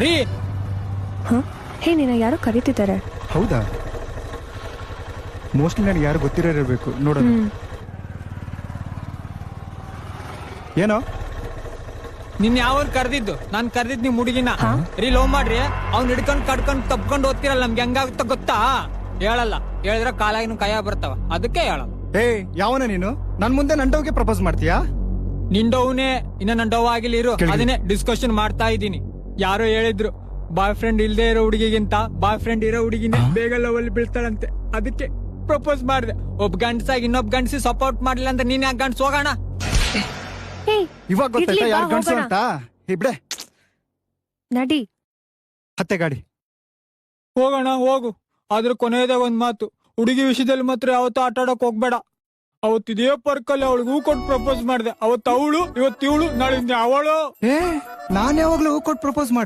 ರೀ ಹೇ ನಿನ್ನ ಯಾರೋ ಕರೀತಿದ್ದಾರೆ. ಹೌದಾ? ಮೋಸ್ಟ್ಲಿ ನನಗೆ ಯಾರು ಗೊತ್ತಿರಬೇಕು ನೋಡೋಣ. ಏನೋ ನಿನ್ ಯಾವ ಕರ್ದಿದ್ದು? ನಾನ್ ಕರ್ದಿದ್ ನಿಮ್ ಹುಡುಗಿನ ರೀ ಲವ್ ಮಾಡ್ರಿ. ಅವ್ನ್ ಹಿಡ್ಕೊಂಡ್ ಕಡ್ಕೊಂಡ್ ತಪ್ಕೊಂಡ್ ಓದ್ತಿರಲ್ಲ, ನಮ್ಗೆ ಹೆಂಗಾಗುತ್ತ ಗೊತ್ತಾ? ಹೇಳಲ್ಲ, ಹೇಳಿದ್ರೆ ಕಾಲಾಗಿನ ಕೈಯ ಬರ್ತಾವ, ಅದಕ್ಕೆ ಹೇಳಲ್ಲ. ಏ ಯಾವನ ನೀನು? ನನ್ ಮುಂದೆ ನಂಟೋಗೆ ಪ್ರಪೋಸ್ ಮಾಡ್ತೀಯಾ? ನಿಂಡವನೇ ಇನ್ನ ನನ್ ಡವ್ ಆಗಿಲ್ಲ ಇರು. ಕೆಳಗೆ. ಅದನ್ನೇ ಡಿಸ್ಕಷನ್ ಮಾಡ್ತಾ ಇದ್ದೀನಿ. ಯಾರೋ ಹೇಳಿದ್ರು ಬಾಯ್ ಫ್ರೆಂಡ್ ಇಲ್ದೇ ಇರೋ ಹುಡುಗಿಗಿಂತ ಬಾಯ್ ಫ್ರೆಂಡ್ ಇರೋ ಹುಡುಗಿನೇ ಬೇಗ ಲವ್ ಅಲ್ಲಿ ಬೀಳ್ತಾಳಂತೆ, ಅದಕ್ಕೆ ಪ್ರಪೋಸ್ ಮಾಡಿದೆ. ಒಬ್ಬ ಗಂಡ್ಸಾಗಿ ಇನ್ನೊಬ್ಬ ಗಂಡ್ಸಿ ಸಪೋರ್ಟ್ ಮಾಡ್ಲಿಲ್ಲ ಅಂದ್ರೆ ನೀನ್ ಯಾಕೆ ಗಂಡ್ಸ್ ಹೋಗೋಣ? ಇವಾಗ ಗೊತ್ತಾಯ್ತಾ ಯಾರು ಗಂಡಸು ಅಂತ? ಇಬ್ಡೆ ನಡಿ. ಹತ್ತೆ ಗಾಡಿ ಹೋಗೋಣ ಹೋಗು. ಆದ್ರೆ ಕೊನೆಯದಾಗ ಒಂದ್ ಮಾತು, ಹುಡುಗಿ ವಿಷಯದಲ್ಲಿ ಮಾತ್ರ ಯಾವತ್ತೂ ಆಟ ಆಡಕ್ ಹೋಗ್ಬೇಡ. ಅವತ್ತು ಇದೇ ಪಾರ್ಕಲ್ಲಿ ಅವಳಿಗೆ ಹೂ ಕೊಟ್ಟು ಪ್ರಪೋಸ್ ಮಾಡಿದೆ. ಅವತ್ತು ಅವಳು, ಇವತ್ತು ಇವಳು, ನಾಳೆ ಅವಳು. ನಾನ್ ಯಾವಾಗ್ಲೂ ಕೊಟ್ಟು ಪ್ರಪೋಸ್ ಮಾಡ್ದೆ.